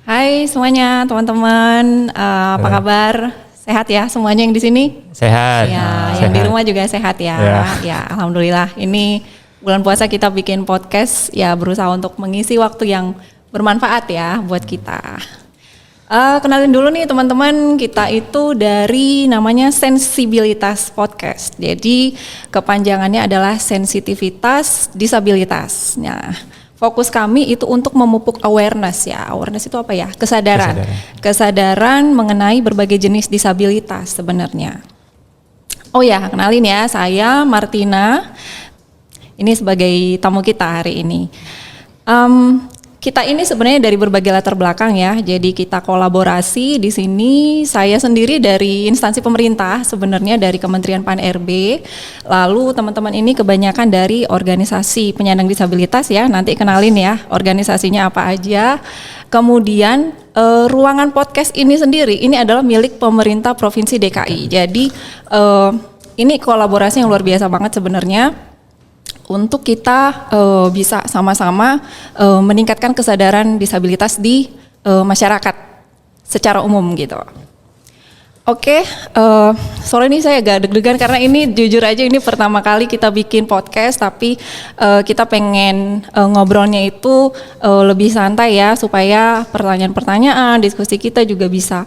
Hai semuanya teman-teman, apa kabar? Sehat ya semuanya yang di sini? Sehat. Ya, Sehat. yang di rumah juga sehat ya. Ya, alhamdulillah. Ini bulan puasa kita bikin podcast ya, berusaha untuk mengisi waktu yang bermanfaat ya buat kita. Kenalin dulu nih teman-teman, kita itu dari namanya Sensibilitas Podcast. Jadi kepanjangannya adalah sensitivitas disabilitas. Nah, fokus kami itu untuk memupuk awareness ya. Awareness itu apa ya? Kesadaran mengenai berbagai jenis disabilitas sebenarnya. Oh ya, kenalin ya, saya Martina. Ini sebagai tamu kita hari ini. Kita ini sebenarnya dari berbagai latar belakang ya. Jadi kita kolaborasi di sini. Saya sendiri dari instansi pemerintah, sebenarnya dari Kementerian Pan-RB. Lalu teman-teman ini kebanyakan dari organisasi penyandang disabilitas ya. Nanti kenalin ya organisasinya apa aja. Kemudian ruangan podcast ini sendiri ini adalah milik pemerintah Provinsi DKI. Jadi ini kolaborasi yang luar biasa banget sebenarnya, untuk kita bisa sama-sama meningkatkan kesadaran disabilitas di masyarakat secara umum gitu. Oke, sore ini saya agak deg-degan karena ini jujur aja ini pertama kali kita bikin podcast, tapi kita pengen ngobrolnya itu lebih santai ya, supaya pertanyaan-pertanyaan, diskusi kita juga bisa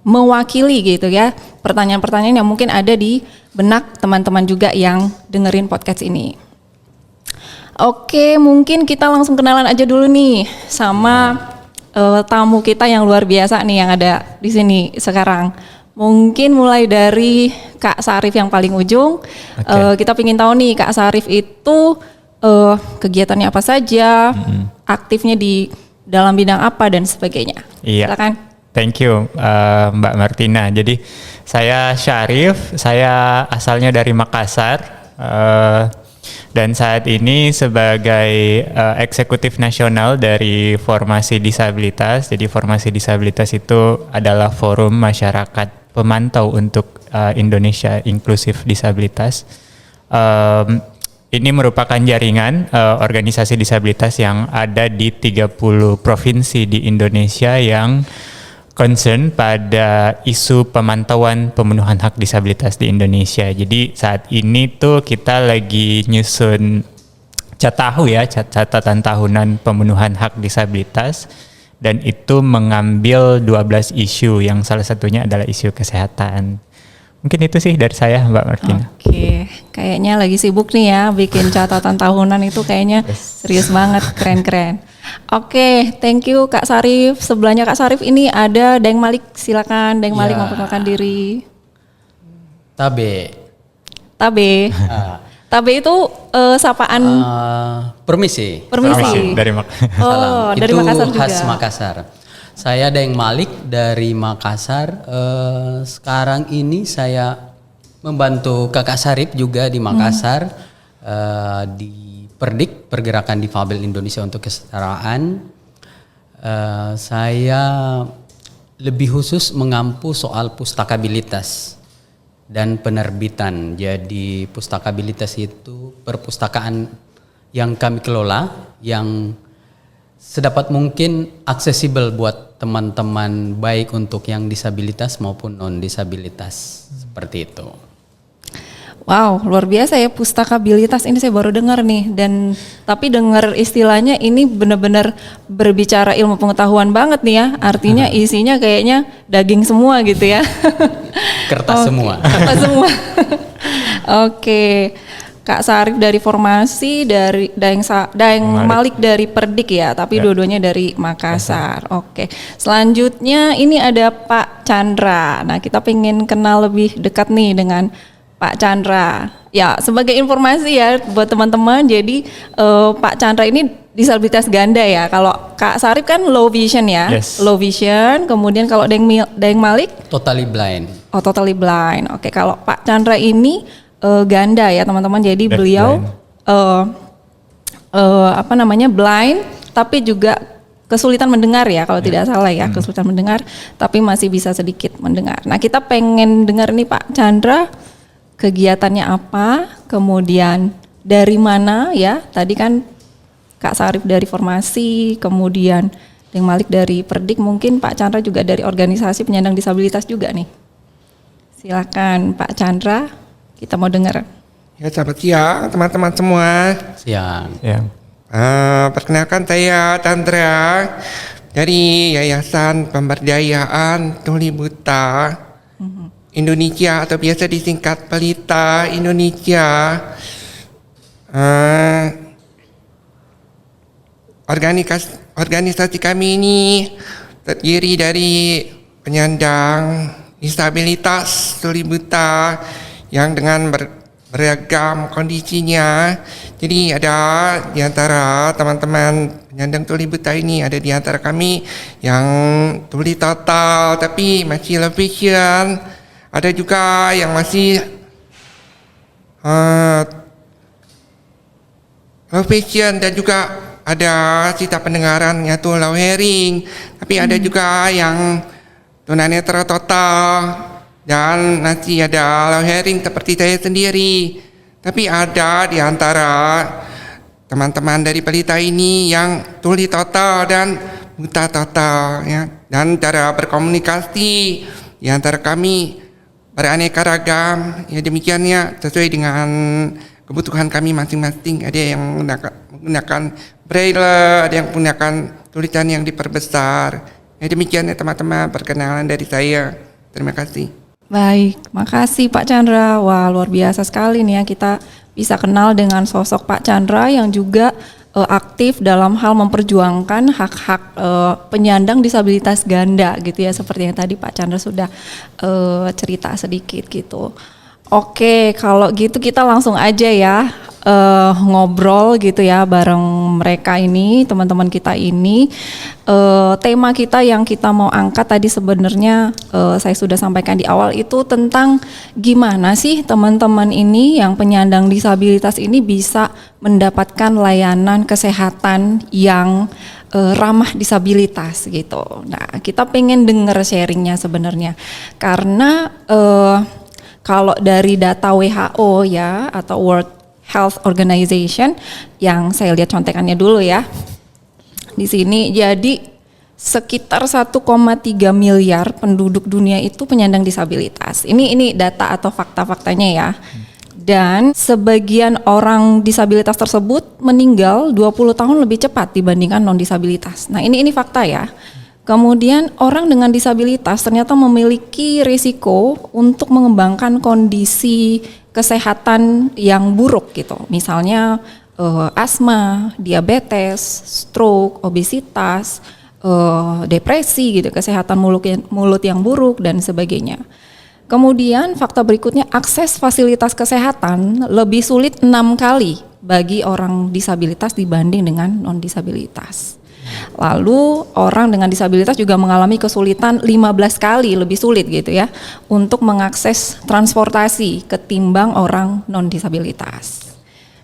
mewakili gitu ya, pertanyaan-pertanyaan yang mungkin ada di benak teman-teman juga yang dengerin podcast ini. Oke, mungkin kita langsung kenalan aja dulu nih sama tamu kita yang luar biasa nih yang ada di sini sekarang. Mungkin mulai dari Kak Sarif yang paling ujung. Kita pengen tahu nih Kak Sarif itu kegiatannya apa saja, aktifnya di dalam bidang apa dan sebagainya. Iya. Silakan. Thank you Mbak Martina. Jadi saya Syarif, saya asalnya dari Makassar dan saat ini sebagai eksekutif nasional dari Formasi Disabilitas. Jadi Formasi Disabilitas itu adalah forum masyarakat pemantau untuk Indonesia Inklusif Disabilitas. Ini merupakan jaringan organisasi disabilitas yang ada di 30 provinsi di Indonesia yang concern pada isu pemantauan pemenuhan hak disabilitas di Indonesia. Jadi saat ini tuh kita lagi nyusun catatan tahunan pemenuhan hak disabilitas, dan itu mengambil 12 isu yang salah satunya adalah isu kesehatan. Mungkin itu sih dari saya, Mbak Martina. Oke, kayaknya lagi sibuk nih ya bikin catatan tahunan itu, kayaknya serius banget, keren-keren. Oke, thank you Kak Sarif. Sebelahnya Kak Sarif ini ada Daeng Malik, silakan Daeng Malik memperkenalkan diri. Tabe. Tabe itu sapaan. Permisi. Dari Oh, dari itu Makassar juga. khas Makassar. Saya Daeng Malik dari Makassar. Sekarang ini saya membantu Kakak Sarif juga di Makassar, di Perdik, Pergerakan Difabel Indonesia untuk Kesetaraan. Saya lebih khusus mengampu soal pustakabilitas dan penerbitan. Jadi pustakabilitas itu perpustakaan yang kami kelola, yang sedapat mungkin aksesibel buat teman-teman, baik untuk yang disabilitas maupun non-disabilitas, seperti itu. Wow, luar biasa ya, pustakabilitas ini saya baru dengar nih, dan tapi dengar istilahnya ini benar-benar berbicara ilmu pengetahuan banget nih ya. Artinya isinya kayaknya daging semua gitu ya. Kertas semua. Kertas semua. Oke. Kak Sarif dari Formasi, dari Daeng Malik dari Perdik ya, tapi dua-duanya dari Makassar. Oke. Selanjutnya ini ada Pak Chandra. Nah, kita pengen kenal lebih dekat nih dengan Pak Chandra. Ya, sebagai informasi ya buat teman-teman, jadi Pak Chandra ini disabilitas ganda ya. Kalau Kak Sarif kan low vision ya, low vision. Kemudian kalau Daeng Malik totally blind. Oh, totally blind. Oke, kalau Pak Chandra ini ganda ya teman-teman. Jadi beliau blind, tapi juga kesulitan mendengar ya kalau tidak salah ya, kesulitan mendengar, tapi masih bisa sedikit mendengar. Nah, kita pengen dengar nih Pak Chandra, kegiatannya apa, kemudian dari mana ya, tadi kan Kak Sarif dari Formasi, kemudian Yang Malik dari Perdik, mungkin Pak Chandra juga dari organisasi penyandang disabilitas juga nih. Silakan Pak Chandra, kita mau dengar. Ya, selamat siang teman-teman semua. Siang. Ya. Perkenalkan saya Chandra dari Yayasan Pemberdayaan Tuli Buta Indonesia atau biasa disingkat Pelita Indonesia. Organisasi kami ini terdiri dari penyandang disabilitas tuli buta yang dengan beragam kondisinya. Jadi ada di antara teman-teman penyandang tuli buta ini, ada di antara kami yang tuli total tapi masih low vision, ada juga yang masih low vision, dan juga ada sisa pendengaran yaitu low hearing, tapi ada juga yang tunanetra total dan masih ada low hearing seperti saya sendiri. Tapi ada di antara teman-teman dari Pelita ini yang tuli total dan buta total, ya. Dan cara berkomunikasi di antara kami beraneka ragam, ya demikiannya sesuai dengan kebutuhan kami masing-masing. Ada yang menggunakan braille, ada yang menggunakan tulisan yang diperbesar. Ya demikian ya teman-teman perkenalan dari saya. Terima kasih. Baik, makasih Pak Chandra. Wah, luar biasa sekali nih ya kita bisa kenal dengan sosok Pak Chandra yang juga aktif dalam hal memperjuangkan hak-hak penyandang disabilitas ganda gitu ya, seperti yang tadi Pak Chandra sudah cerita sedikit gitu. Oke, kalau gitu kita langsung aja ya ngobrol gitu ya bareng mereka ini, teman-teman kita ini. Tema kita yang kita mau angkat tadi sebenarnya saya sudah sampaikan di awal itu tentang gimana sih teman-teman ini yang penyandang disabilitas ini bisa mendapatkan layanan kesehatan yang ramah disabilitas gitu. Nah, kita pengen denger sharingnya sebenarnya karena kalau dari data WHO ya atau World Health Organization yang saya lihat contekannya dulu ya. Di sini jadi sekitar 1,3 miliar penduduk dunia itu penyandang disabilitas. Ini data atau fakta-faktanya ya. Dan sebagian orang disabilitas tersebut meninggal 20 tahun lebih cepat dibandingkan non-disabilitas. Nah, ini fakta ya. Kemudian orang dengan disabilitas ternyata memiliki risiko untuk mengembangkan kondisi kesehatan yang buruk gitu. Misalnya asma, diabetes, stroke, obesitas, depresi gitu, kesehatan mulut yang buruk dan sebagainya. Kemudian fakta berikutnya, akses fasilitas kesehatan lebih sulit 6 kali bagi orang disabilitas dibanding dengan non-disabilitas. Lalu orang dengan disabilitas juga mengalami kesulitan 15 kali lebih sulit gitu ya untuk mengakses transportasi ketimbang orang non-disabilitas.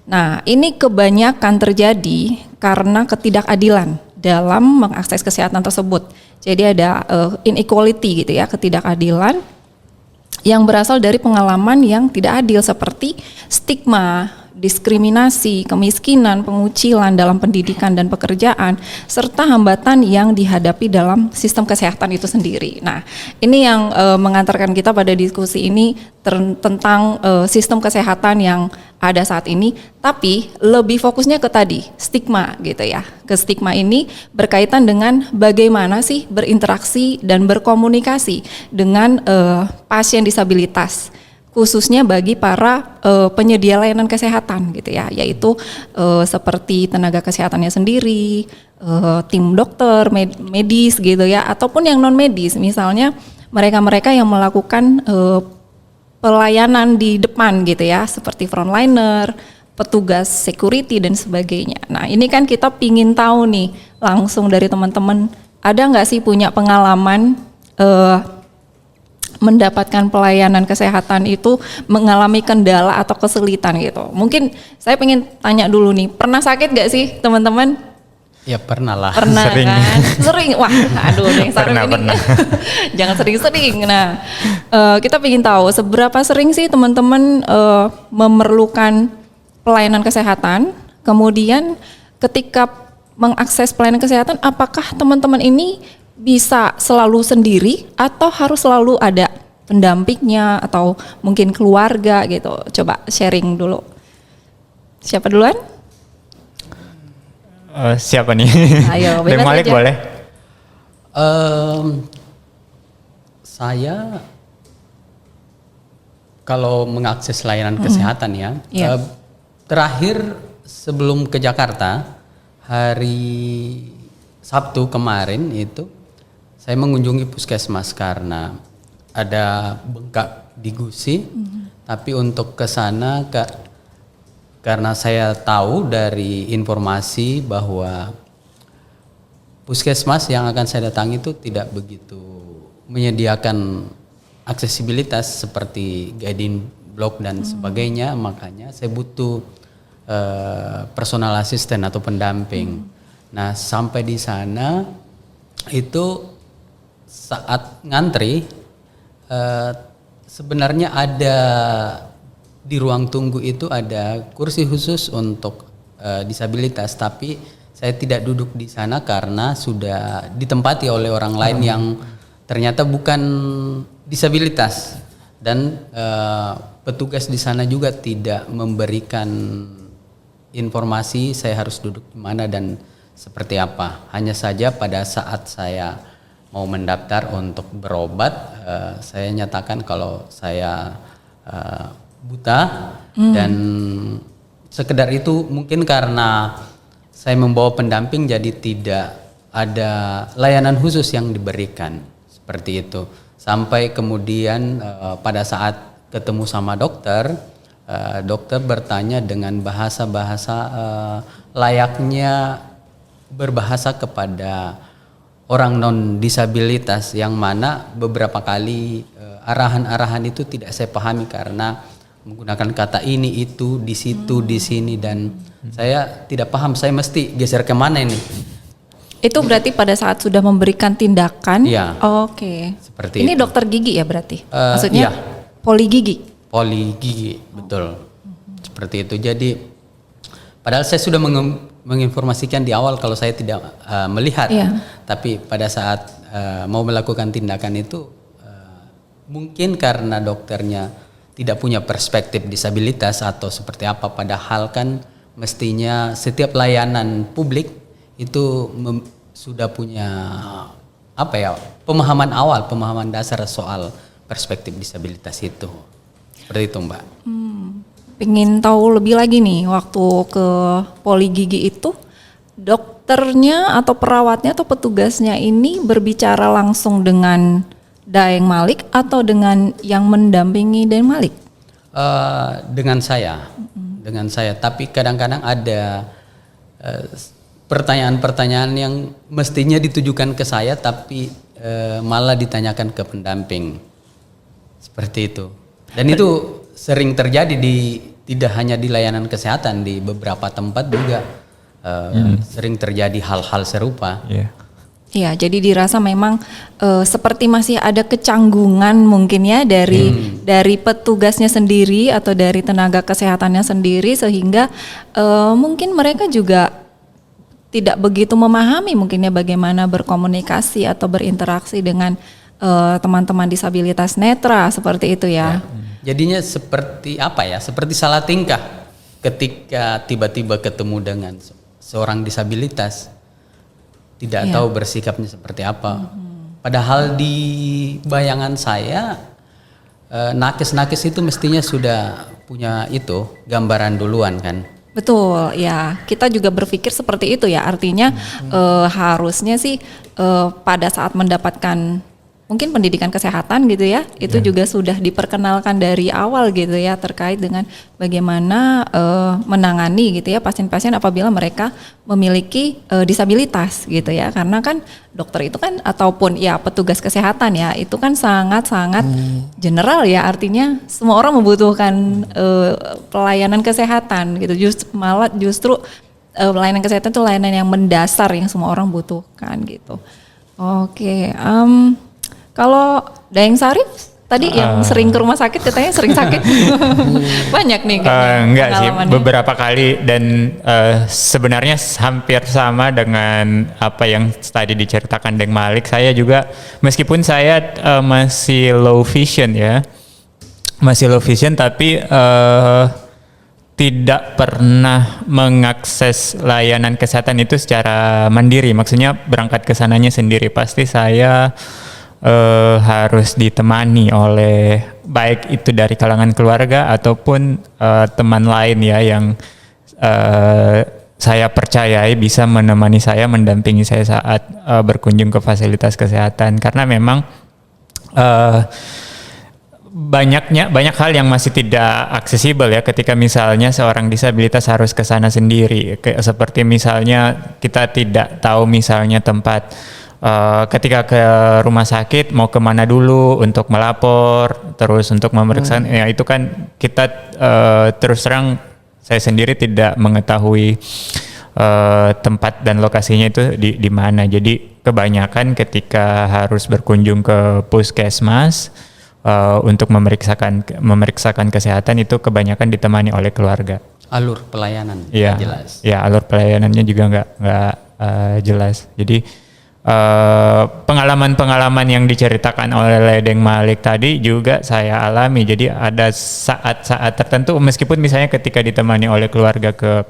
Nah, ini kebanyakan terjadi karena ketidakadilan dalam mengakses kesehatan tersebut. Jadi ada inequality gitu ya, ketidakadilan yang berasal dari pengalaman yang tidak adil seperti stigma, diskriminasi, kemiskinan, pengucilan dalam pendidikan dan pekerjaan, serta hambatan yang dihadapi dalam sistem kesehatan itu sendiri. Nah, ini yang mengantarkan kita pada diskusi ini tentang sistem kesehatan yang ada saat ini, tapi lebih fokusnya ke tadi, stigma gitu ya. Ke stigma ini berkaitan dengan bagaimana sih berinteraksi dan berkomunikasi dengan pasien disabilitas, khususnya bagi para penyedia layanan kesehatan gitu ya, yaitu seperti tenaga kesehatannya sendiri, tim dokter, medis gitu ya, ataupun yang non medis, misalnya mereka-mereka yang melakukan pelayanan di depan gitu ya, seperti frontliner, petugas security dan sebagainya. Nah, ini kan kita pingin tahu nih langsung dari teman-teman, ada nggak sih punya pengalaman mendapatkan pelayanan kesehatan itu mengalami kendala atau kesulitan gitu. Mungkin saya pengen tanya dulu nih, pernah sakit gak sih teman-teman? Ya pernah lah. Pernah Sering. kan? Sering. Wah, aduh yang sarung ini. Pernah. Jangan sering-sering. Nah, kita pengen tahu seberapa sering sih teman-teman memerlukan pelayanan kesehatan. Kemudian ketika mengakses pelayanan kesehatan, apakah teman-teman ini bisa selalu sendiri atau harus selalu ada pendampingnya atau mungkin keluarga gitu? Coba sharing dulu. Siapa duluan? Siapa nih? Ayo, Bang bebas Malik aja. boleh? Saya kalau mengakses layanan kesehatan ya, Iya. terakhir sebelum ke Jakarta hari Sabtu kemarin itu saya mengunjungi puskesmas karena ada bengkak di gusi, tapi untuk ke sana karena saya tahu dari informasi bahwa puskesmas yang akan saya datangi itu tidak begitu menyediakan aksesibilitas seperti guiding block dan sebagainya, makanya saya butuh personal assistant atau pendamping. Nah, sampai di sana itu saat ngantri sebenarnya ada di ruang tunggu itu ada kursi khusus untuk disabilitas, tapi saya tidak duduk di sana karena sudah ditempati oleh orang lain yang ternyata bukan disabilitas, dan petugas di sana juga tidak memberikan informasi saya harus duduk di mana dan seperti apa. Hanya saja pada saat saya mau mendaftar untuk berobat, saya nyatakan kalau saya buta, dan sekedar itu mungkin karena saya membawa pendamping jadi tidak ada layanan khusus yang diberikan seperti itu. Sampai kemudian pada saat ketemu sama dokter, dokter bertanya dengan bahasa-bahasa layaknya berbahasa kepada orang non disabilitas, yang mana beberapa kali arahan-arahan itu tidak saya pahami karena menggunakan kata ini itu di situ di sini, dan saya tidak paham saya mesti geser kemana ini. Itu berarti pada saat sudah memberikan tindakan. Iya. Oke. Seperti ini itu. dokter gigi ya berarti? Maksudnya Iya. poli gigi. Poli gigi, betul. Seperti itu. Jadi padahal saya sudah menginformasikan di awal kalau saya tidak melihat, Iya. tapi pada saat mau melakukan tindakan itu mungkin karena dokternya tidak punya perspektif disabilitas atau seperti apa, padahal kan mestinya setiap layanan publik itu sudah punya apa ya, pemahaman awal, pemahaman dasar soal perspektif disabilitas itu. Seperti itu, Mbak. Pengen tahu lebih lagi nih, waktu ke poli gigi itu dokternya atau perawatnya atau petugasnya ini berbicara langsung dengan Daeng Malik atau dengan yang mendampingi Daeng Malik? Dengan saya. Tapi kadang-kadang ada pertanyaan-pertanyaan yang mestinya ditujukan ke saya, tapi malah ditanyakan ke pendamping. Seperti itu. Dan itu sering terjadi tidak hanya di layanan kesehatan, di beberapa tempat juga sering terjadi hal-hal serupa. Iya, jadi dirasa memang seperti masih ada kecanggungan mungkin ya dari petugasnya sendiri atau dari tenaga kesehatannya sendiri, sehingga mungkin mereka juga tidak begitu memahami mungkinnya bagaimana berkomunikasi atau berinteraksi dengan teman-teman disabilitas netra seperti itu ya. Jadinya seperti apa ya? Seperti salah tingkah ketika tiba-tiba ketemu dengan seorang disabilitas. Tidak tahu bersikapnya seperti apa. Padahal di bayangan saya nakes-nakes itu mestinya sudah punya itu gambaran duluan kan. Betul, ya. Kita juga berpikir seperti itu ya. Artinya harusnya sih pada saat mendapatkan mungkin pendidikan kesehatan gitu ya, itu juga sudah diperkenalkan dari awal gitu ya, terkait dengan bagaimana menangani gitu ya pasien-pasien apabila mereka memiliki disabilitas gitu ya. Karena kan dokter itu kan ataupun ya petugas kesehatan ya, itu kan sangat-sangat general ya, artinya semua orang membutuhkan pelayanan kesehatan gitu. Justru pelayanan kesehatan itu layanan yang mendasar yang semua orang butuhkan gitu. Oke, kalau Daeng Sarif Tadi yang sering ke rumah sakit katanya sering sakit. Banyak nih enggak sih, pengalamannya. beberapa kali dan sebenarnya hampir sama dengan apa yang tadi diceritakan Deng Malik. Saya juga meskipun saya masih low vision ya, masih low vision tapi tidak pernah mengakses layanan kesehatan itu secara mandiri. Maksudnya berangkat ke sananya sendiri. Pasti saya harus ditemani oleh baik itu dari kalangan keluarga ataupun teman lain ya yang saya percayai bisa menemani saya, mendampingi saya saat berkunjung ke fasilitas kesehatan, karena memang banyak hal yang masih tidak aksesibel ya ketika misalnya seorang disabilitas harus ke sana sendiri. Seperti misalnya kita tidak tahu misalnya tempat ketika ke rumah sakit mau kemana dulu untuk melapor, terus untuk memeriksa, ya itu kan kita terus terang saya sendiri tidak mengetahui tempat dan lokasinya itu di mana. Jadi kebanyakan ketika harus berkunjung ke puskesmas untuk memeriksakan kesehatan itu kebanyakan ditemani oleh keluarga. Alur pelayanan Iya, jelas. ya alur pelayanannya juga nggak jelas. Jadi pengalaman-pengalaman yang diceritakan oleh Deng Malik tadi juga saya alami. Jadi ada saat-saat tertentu meskipun misalnya ketika ditemani oleh keluarga ke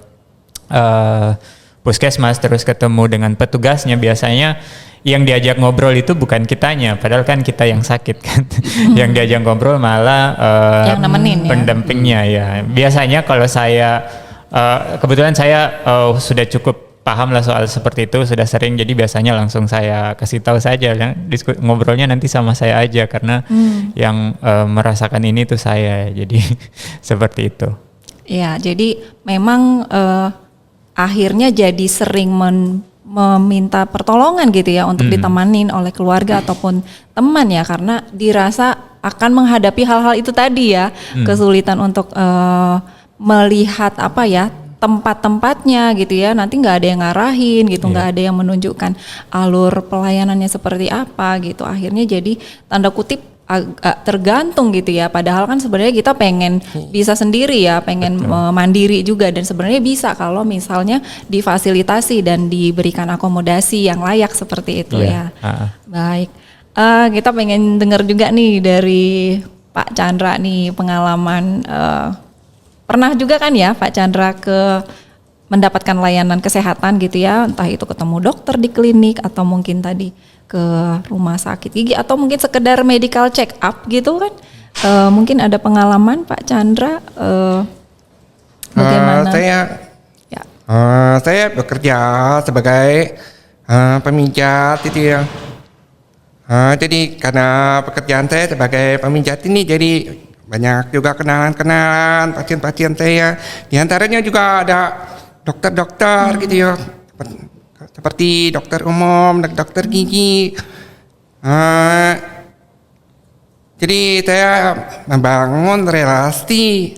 puskesmas terus ketemu dengan petugasnya, biasanya yang diajak ngobrol itu bukan kitanya, padahal kan kita yang sakit kan. Yang diajak ngobrol malah yang nemenin ya. pendampingnya ya. Biasanya kalau saya kebetulan saya sudah cukup paham lah soal seperti itu, sudah sering, jadi biasanya langsung saya kasih tahu saja, ngobrolnya nanti sama saya aja karena yang merasakan ini tuh saya, jadi seperti itu. Ya, jadi memang akhirnya jadi sering meminta pertolongan gitu ya untuk ditemanin oleh keluarga ataupun teman ya, karena dirasa akan menghadapi hal-hal itu tadi ya, kesulitan untuk melihat apa ya, tempat-tempatnya gitu ya, nanti nggak ada yang ngarahin gitu, nggak ada yang menunjukkan alur pelayanannya seperti apa gitu, akhirnya jadi tanda kutip agak tergantung gitu ya, padahal kan sebenarnya kita pengen bisa sendiri ya, pengen mandiri juga, dan sebenarnya bisa kalau misalnya difasilitasi dan diberikan akomodasi yang layak seperti itu ya. Baik, kita pengen dengar juga nih dari Pak Chandra nih pengalaman. Pernah juga kan ya Pak Chandra mendapatkan layanan kesehatan gitu ya, entah itu ketemu dokter di klinik atau mungkin tadi ke rumah sakit gigi atau mungkin sekedar medical check up gitu kan. Mungkin ada pengalaman Pak Chandra bagaimana? Saya bekerja sebagai pemijat itu ya. Jadi karena pekerjaan saya sebagai pemijat ini, jadi banyak juga kenalan-kenalan pasien-pasien saya. Di antaranya juga ada dokter-dokter gitu ya, seperti dokter umum, dokter gigi. Jadi saya membangun relasi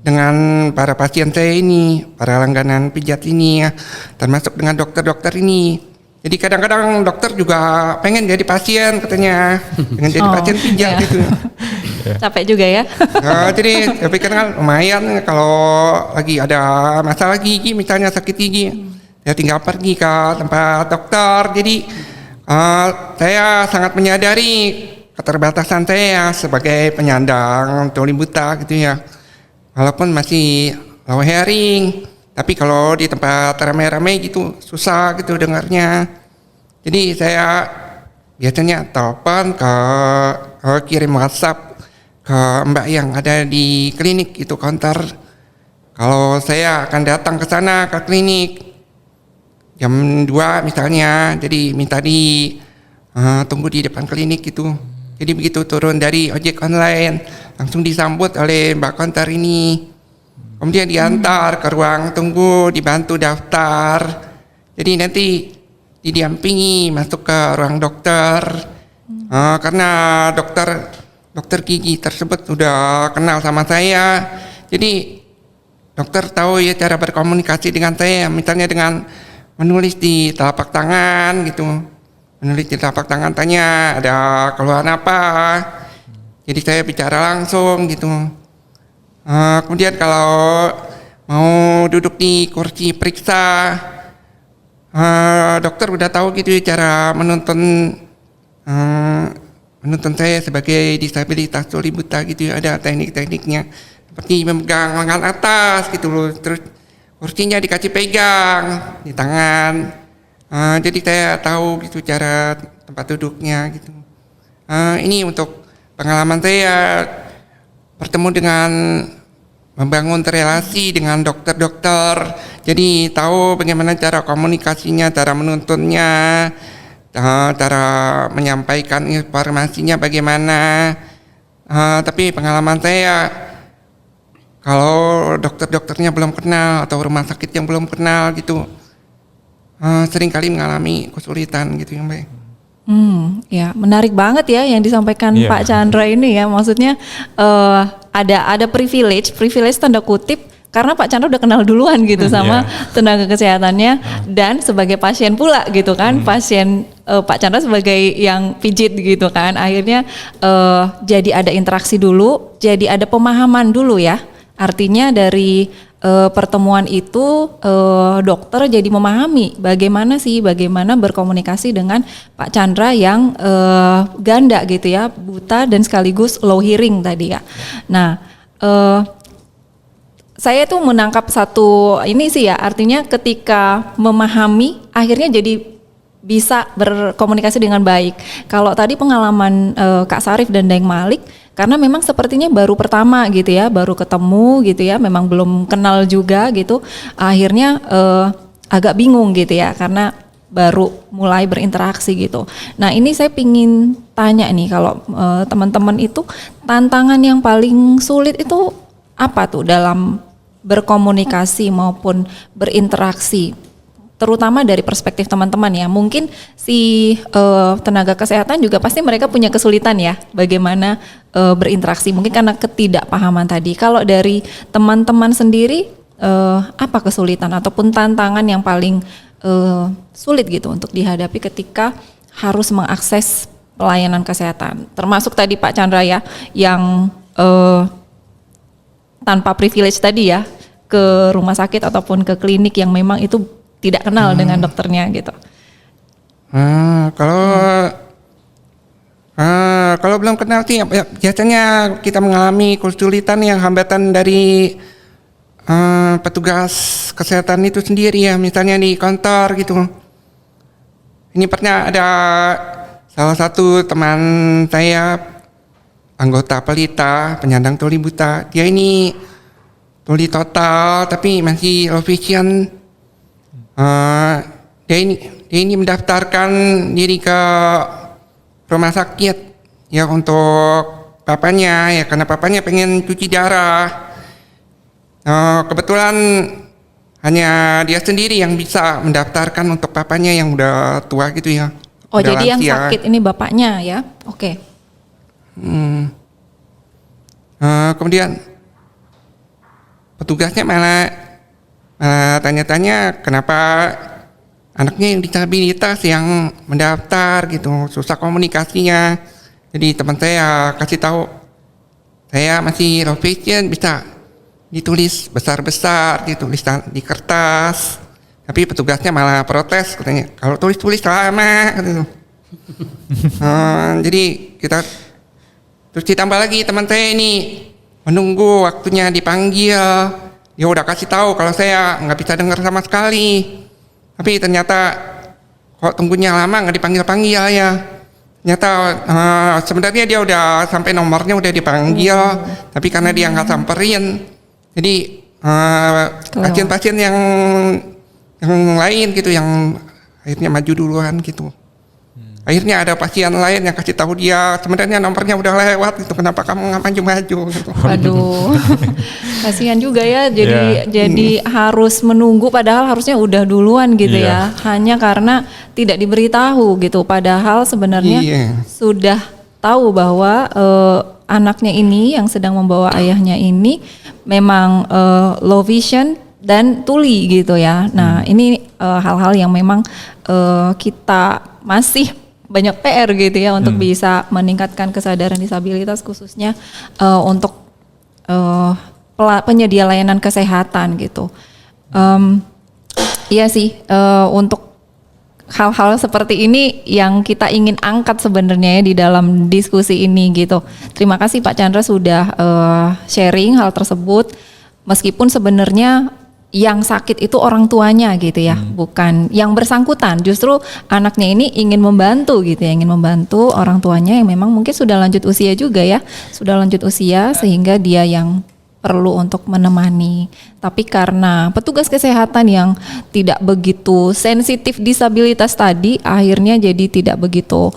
dengan para pasien saya ini, para langganan pijat ini ya, termasuk dengan dokter-dokter ini. Jadi kadang-kadang dokter juga pengen jadi pasien katanya, pengen jadi pasien pijat gitu. Capek juga ya. Jadi tapi kan lumayan kalau lagi ada masalah gigi, misalnya sakit gigi, ya tinggal pergi ke tempat dokter. Jadi saya sangat menyadari keterbatasan saya sebagai penyandang tuli buta gitu ya. Walaupun masih low hearing, tapi kalau di tempat ramai-ramai gitu susah gitu dengarnya. Jadi saya biasanya telepon kirim WhatsApp ke Mbak yang ada di klinik itu counter. Kalau saya akan datang ke sana ke klinik jam 2 misalnya, jadi minta tunggu di depan klinik gitu. Jadi begitu turun dari ojek online langsung disambut oleh Mbak counter ini. Kemudian diantar ke ruang tunggu, dibantu daftar. Jadi nanti didampingi masuk ke ruang dokter. Karena dokter gigi tersebut sudah kenal sama saya, jadi dokter tahu ya cara berkomunikasi dengan saya, misalnya dengan menulis di telapak tangan gitu, menulis di telapak tangan, tanya ada keluhan apa, Jadi saya bicara langsung gitu. Kemudian kalau mau duduk di kursi periksa, dokter udah tahu gitu cara menuntun saya sebagai disabilitas tuli buta gitu, ada teknik-tekniknya seperti memegang lengan atas gitu loh, terus kursinya dikasih pegang di tangan. Jadi saya tahu gitu cara tempat duduknya gitu. Ini untuk pengalaman saya bertemu dengan membangun relasi dengan dokter-dokter, jadi tahu bagaimana cara komunikasinya, cara menuntunnya, cara menyampaikan informasinya bagaimana. Tapi pengalaman saya, kalau dokter-dokternya belum kenal atau rumah sakit yang belum kenal gitu, seringkali mengalami kesulitan gitu ya Mbak. Ya menarik banget ya yang disampaikan Iya. Pak Chandra ini ya, maksudnya ada privilege tanda kutip karena Pak Chandra udah kenal duluan gitu sama tenaga kesehatannya dan sebagai pasien pula gitu kan, pasien Pak Chandra sebagai yang pijit gitu kan, akhirnya jadi ada interaksi dulu, jadi ada pemahaman dulu ya, artinya dari pertemuan itu dokter jadi memahami bagaimana berkomunikasi dengan Pak Chandra yang ganda gitu ya, buta dan sekaligus low hearing tadi ya. Nah, saya tuh menangkap satu ini sih ya, artinya ketika memahami akhirnya jadi bisa berkomunikasi dengan baik. Kalau tadi pengalaman Kak Sarif dan Daeng Malik, karena memang sepertinya baru pertama gitu ya, baru ketemu gitu ya, memang belum kenal juga gitu, akhirnya agak bingung gitu ya, karena baru mulai berinteraksi gitu. Nah ini saya pingin tanya nih, kalau teman-teman itu tantangan yang paling sulit itu apa tuh dalam berkomunikasi maupun berinteraksi? Terutama dari perspektif teman-teman ya, mungkin si tenaga kesehatan juga pasti mereka punya kesulitan ya, bagaimana berinteraksi, mungkin karena ketidakpahaman tadi. Kalau dari teman-teman sendiri, apa kesulitan ataupun tantangan yang paling sulit gitu untuk dihadapi ketika harus mengakses pelayanan kesehatan? Termasuk tadi Pak Chandra ya, yang tanpa privilege tadi ya, ke rumah sakit ataupun ke klinik yang memang itu tidak kenal dengan dokternya gitu. Kalau belum kenal sih, biasanya kita mengalami kesulitan yang hambatan dari petugas kesehatan itu sendiri ya, misalnya di kantor gitu. Ini pernah ada salah satu teman saya, anggota pelita, penyandang tuli buta. Dia ini tuli total tapi masih low vision. Dia ini mendaftarkan diri ke rumah sakit ya untuk papanya ya, karena papanya pengen cuci darah. Kebetulan hanya dia sendiri yang bisa mendaftarkan untuk papanya yang udah tua gitu ya. Oh udah jadi lansia. yang sakit ini bapaknya ya, oke. Kemudian petugasnya malah tanya-tanya kenapa anaknya yang disabilitas yang mendaftar gitu, susah komunikasinya. Jadi teman saya kasih tahu, saya masih low vision, bisa ditulis besar-besar, ditulis di kertas. Tapi petugasnya malah protes, katanya kalau tulis lama gitu. Jadi kita terus ditambah lagi teman saya ini menunggu waktunya dipanggil. Dia udah kasih tahu kalau saya nggak bisa dengar sama sekali. Tapi ternyata kok tunggunya lama nggak dipanggil-panggil ya. Ternyata sebenarnya dia udah sampai nomornya udah dipanggil, tapi karena dia nggak samperin, jadi pasien-pasien yang lain gitu yang akhirnya maju duluan gitu. Akhirnya ada pasien lain yang kasih tahu dia sebenarnya nomornya udah lewat, itu kenapa kamu nggak maju-maju gitu. Aduh, kasihan juga ya. Jadi harus menunggu, padahal harusnya udah duluan gitu ya. Hanya karena tidak diberitahu gitu. Padahal sebenarnya sudah tahu bahwa anaknya ini yang sedang membawa ayahnya ini memang low vision dan tuli gitu ya. Nah ini hal-hal yang memang kita masih banyak PR gitu ya untuk bisa meningkatkan kesadaran disabilitas khususnya untuk penyedia layanan kesehatan gitu. Iya sih, untuk hal-hal seperti ini yang kita ingin angkat sebenarnya ya di dalam diskusi ini gitu. Terima kasih Pak Chandra sudah sharing hal tersebut. Meskipun sebenarnya yang sakit itu orang tuanya gitu ya, bukan yang bersangkutan. Justru anaknya ini ingin membantu gitu ya, ingin membantu orang tuanya yang memang mungkin sudah lanjut usia juga ya, sudah lanjut usia sehingga dia yang perlu untuk menemani. Tapi karena petugas kesehatan yang tidak begitu sensitif disabilitas tadi, akhirnya jadi tidak begitu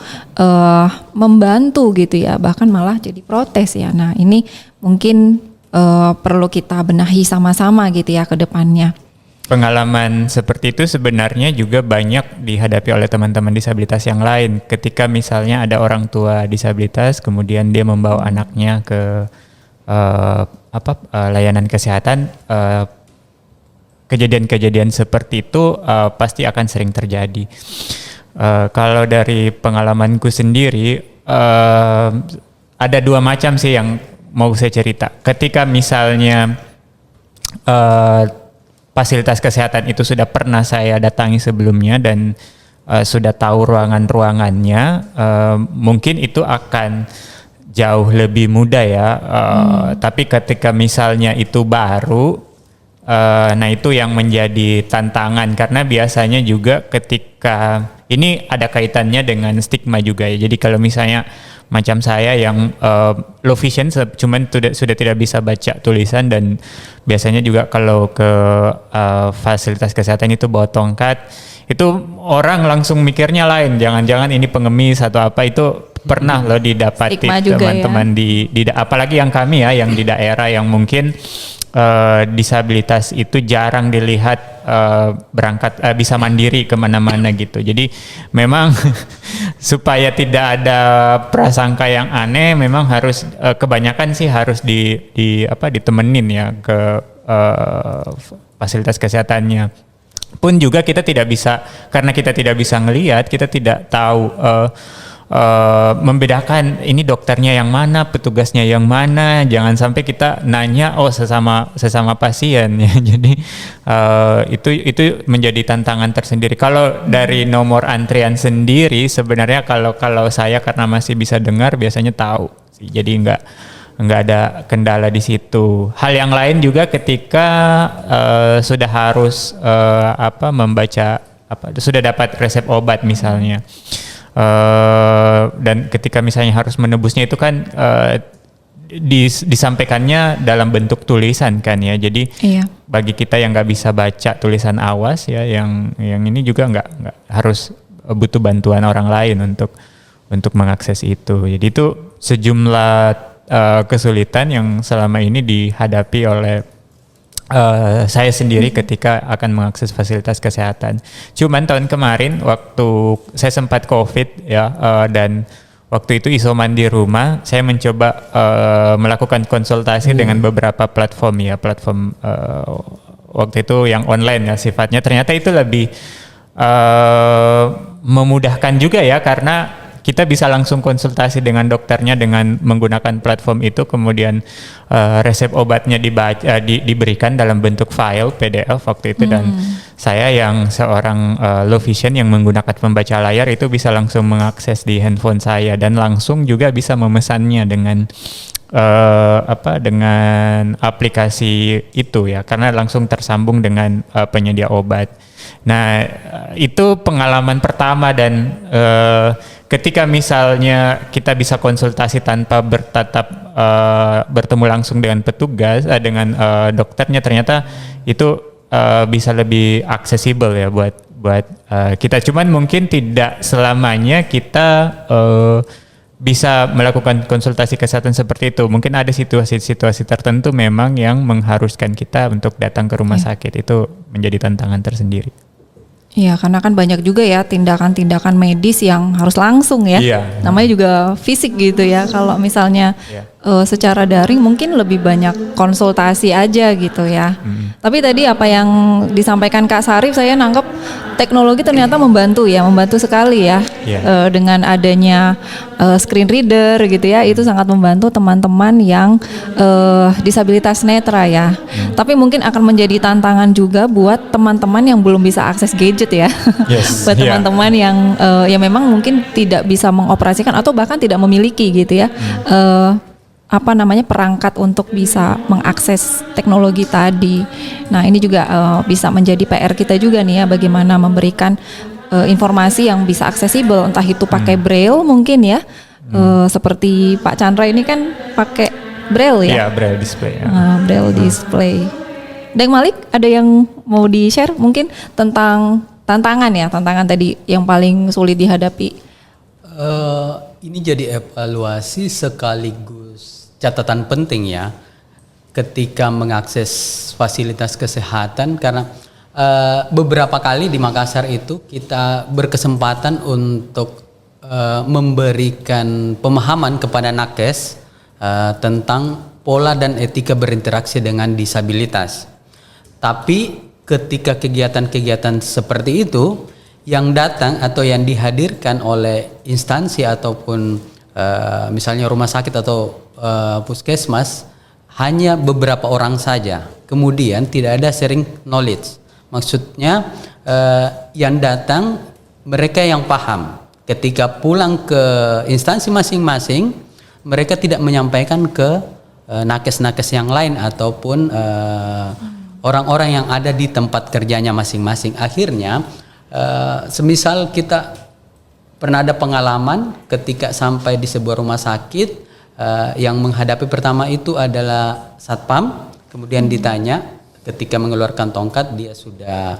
membantu gitu ya, bahkan malah jadi protes ya. Nah ini mungkin perlu kita benahi sama-sama gitu ya ke depannya. Pengalaman seperti itu sebenarnya juga banyak dihadapi oleh teman-teman disabilitas yang lain. Ketika misalnya ada orang tua disabilitas, kemudian dia membawa anaknya ke layanan kesehatan, kejadian-kejadian seperti itu pasti akan sering terjadi. Kalau dari pengalamanku sendiri, ada dua macam sih yang mau saya cerita. Ketika misalnya fasilitas kesehatan itu sudah pernah saya datangi sebelumnya dan sudah tahu ruangan-ruangannya, mungkin itu akan jauh lebih mudah ya. Tapi ketika misalnya itu baru, nah itu yang menjadi tantangan karena biasanya juga ketika ini ada kaitannya dengan stigma juga ya. Jadi kalau misalnya macam saya yang low vision, cuman sudah tidak bisa baca tulisan dan biasanya juga kalau ke fasilitas kesehatan itu bawa tongkat, itu orang langsung mikirnya lain. Jangan-jangan ini pengemis atau apa, itu pernah loh didapati teman-teman ya. Apalagi yang kami ya, yang di daerah yang mungkin disabilitas itu jarang dilihat berangkat bisa mandiri kemana-mana gitu. Jadi memang supaya tidak ada prasangka yang aneh, memang harus kebanyakan sih harus ditemenin ya ke fasilitas kesehatannya. Pun juga kita tidak bisa, karena kita tidak bisa ngelihat, kita tidak tahu membedakan ini dokternya yang mana, petugasnya yang mana. Jangan sampai kita nanya sesama pasien ya. Jadi itu menjadi tantangan tersendiri. Kalau dari nomor antrian sendiri sebenarnya kalau saya karena masih bisa dengar biasanya tahu. Jadi nggak ada kendala di situ. Hal yang lain juga ketika sudah harus membaca sudah dapat resep obat misalnya. Dan ketika misalnya harus menebusnya itu kan disampaikannya dalam bentuk tulisan kan ya. Jadi bagi kita yang nggak bisa baca tulisan awas ya, yang ini juga nggak harus butuh bantuan orang lain untuk mengakses itu. Jadi itu sejumlah kesulitan yang selama ini dihadapi oleh saya sendiri ketika akan mengakses fasilitas kesehatan. Cuman tahun kemarin waktu saya sempat COVID ya, dan waktu itu isoman di rumah, saya mencoba melakukan konsultasi dengan beberapa platform ya, waktu itu yang online ya sifatnya. Ternyata itu lebih memudahkan juga ya, karena kita bisa langsung konsultasi dengan dokternya dengan menggunakan platform itu, kemudian resep obatnya diberikan dalam bentuk file PDF waktu itu, dan saya yang seorang low vision yang menggunakan pembaca layar itu bisa langsung mengakses di handphone saya dan langsung juga bisa memesannya dengan dengan aplikasi itu ya, karena langsung tersambung dengan penyedia obat. Nah itu pengalaman pertama, dan ketika misalnya kita bisa konsultasi tanpa bertemu langsung dengan petugas, dengan dokternya, ternyata itu bisa lebih aksesibel ya buat kita. Cuman mungkin tidak selamanya kita bisa melakukan konsultasi kesehatan seperti itu. Mungkin ada situasi-situasi tertentu memang yang mengharuskan kita untuk datang ke rumah sakit. Itu menjadi tantangan tersendiri. Iya, karena kan banyak juga ya tindakan-tindakan medis yang harus langsung ya. Namanya juga fisik gitu ya. Kalau misalnya secara daring mungkin lebih banyak konsultasi aja gitu ya. Tapi tadi apa yang disampaikan Kak Sarif, saya nangkep teknologi ternyata membantu sekali ya. Dengan adanya screen reader gitu ya, itu sangat membantu teman-teman yang disabilitas netra ya. Tapi mungkin akan menjadi tantangan juga buat teman-teman yang belum bisa akses gadget ya. Yes, Buat teman-teman yang ya memang mungkin tidak bisa mengoperasikan atau bahkan tidak memiliki gitu ya. Perangkat untuk bisa mengakses teknologi tadi. Nah, ini juga bisa menjadi PR kita juga nih ya, bagaimana memberikan informasi yang bisa aksesibel, entah itu pakai braille mungkin ya. Seperti Pak Chandra ini kan pakai braille ya. Iya, braille display. Ya. Braille display. Deng Malik, ada yang mau di-share mungkin tentang tantangan tadi yang paling sulit dihadapi? Ini jadi evaluasi sekaligus catatan penting ya ketika mengakses fasilitas kesehatan, karena beberapa kali di Makassar itu kita berkesempatan untuk memberikan pemahaman kepada nakes tentang pola dan etika berinteraksi dengan disabilitas. Tapi ketika kegiatan-kegiatan seperti itu yang datang atau yang dihadirkan oleh instansi ataupun misalnya rumah sakit atau puskesmas hanya beberapa orang saja, kemudian tidak ada sharing knowledge. Maksudnya yang datang mereka yang paham, ketika pulang ke instansi masing-masing mereka tidak menyampaikan ke nakes-nakes yang lain ataupun orang-orang yang ada di tempat kerjanya masing-masing. Akhirnya semisal kita pernah ada pengalaman ketika sampai di sebuah rumah sakit, yang menghadapi pertama itu adalah satpam, kemudian ditanya, ketika mengeluarkan tongkat dia sudah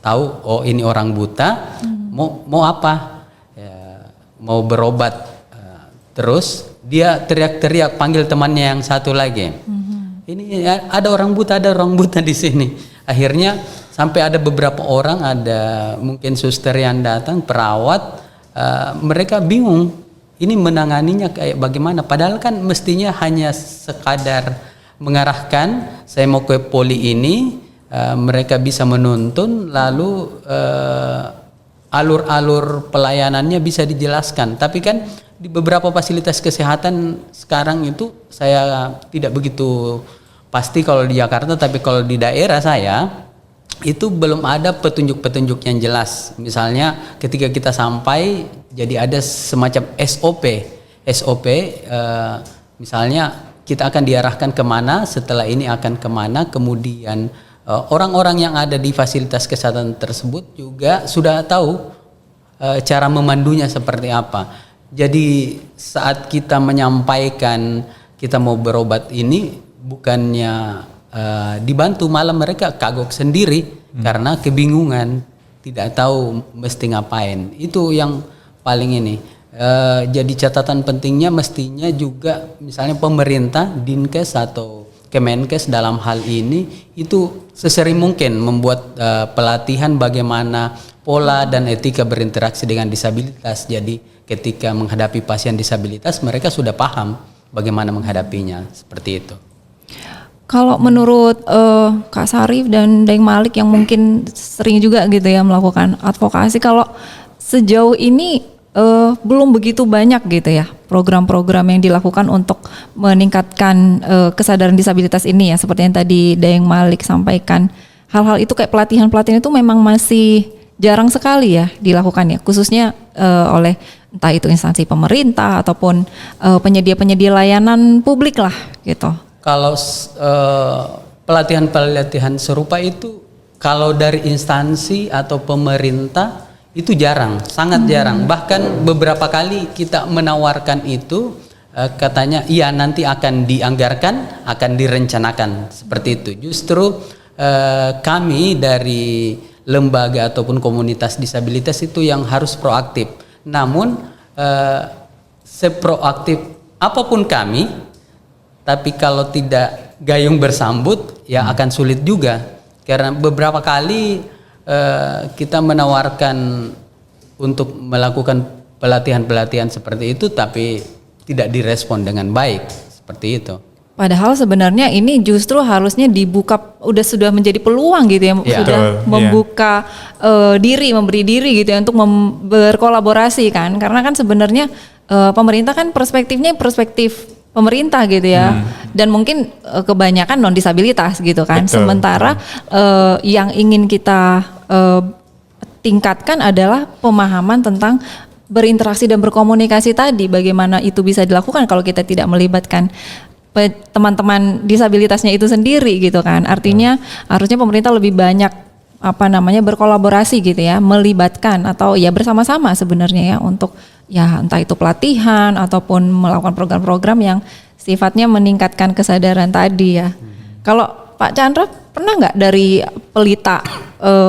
tahu, oh ini orang buta, mau apa, mau berobat, terus dia teriak-teriak panggil temannya yang satu lagi, ini ada orang buta di sini. Akhirnya sampai ada beberapa orang, ada mungkin suster yang datang, perawat, mereka bingung ini menanganinya kayak bagaimana, padahal kan mestinya hanya sekadar mengarahkan, saya mau ke poli ini, mereka bisa menuntun, lalu alur-alur pelayanannya bisa dijelaskan. Tapi kan di beberapa fasilitas kesehatan sekarang itu saya tidak begitu pasti kalau di Jakarta, tapi kalau di daerah saya itu belum ada petunjuk-petunjuk yang jelas. Misalnya ketika kita sampai, jadi ada semacam SOP, misalnya kita akan diarahkan kemana, setelah ini akan kemana, kemudian orang-orang yang ada di fasilitas kesehatan tersebut juga sudah tahu cara memandunya seperti apa. Jadi saat kita menyampaikan kita mau berobat ini, bukannya dibantu, malah mereka kagok sendiri karena kebingungan, tidak tahu mesti ngapain. Itu yang paling ini. Jadi catatan pentingnya mestinya juga misalnya pemerintah, Dinkes atau Kemenkes dalam hal ini itu sesering mungkin membuat pelatihan bagaimana pola dan etika berinteraksi dengan disabilitas. Jadi ketika menghadapi pasien disabilitas mereka sudah paham bagaimana menghadapinya, seperti itu. Kalau menurut Kak Sarif dan Deng Malik yang mungkin sering juga gitu ya melakukan advokasi, kalau sejauh ini belum begitu banyak gitu ya program-program yang dilakukan untuk meningkatkan kesadaran disabilitas ini ya, seperti yang tadi Deng Malik sampaikan. Hal-hal itu kayak pelatihan-pelatihan itu memang masih jarang sekali ya dilakukan ya, khususnya oleh entah itu instansi pemerintah ataupun penyedia-penyedia layanan publik lah gitu. Kalau pelatihan-pelatihan serupa itu kalau dari instansi atau pemerintah itu jarang, sangat jarang. Bahkan beberapa kali kita menawarkan itu, katanya iya nanti akan dianggarkan, akan direncanakan, seperti itu. Justru kami dari lembaga ataupun komunitas disabilitas itu yang harus proaktif. Namun seproaktif apapun kami, tapi kalau tidak gayung bersambut ya akan sulit juga, karena beberapa kali kita menawarkan untuk melakukan pelatihan-pelatihan seperti itu, tapi tidak direspon dengan baik seperti itu. Padahal sebenarnya ini justru harusnya dibuka, sudah menjadi peluang gitu ya, Ya. sudah Betul, membuka memberi diri gitu ya untuk berkolaborasi kan, karena kan sebenarnya pemerintah kan perspektifnya perspektif pemerintah gitu ya, dan mungkin kebanyakan non disabilitas gitu kan, Betul. sementara yang ingin kita tingkatkan adalah pemahaman tentang berinteraksi dan berkomunikasi tadi, bagaimana itu bisa dilakukan kalau kita tidak melibatkan teman-teman disabilitasnya itu sendiri gitu kan. Artinya harusnya pemerintah lebih banyak berkolaborasi gitu ya, melibatkan atau ya bersama-sama sebenarnya ya untuk ya entah itu pelatihan ataupun melakukan program-program yang sifatnya meningkatkan kesadaran tadi ya. Kalau Pak Chandra pernah nggak dari Pelita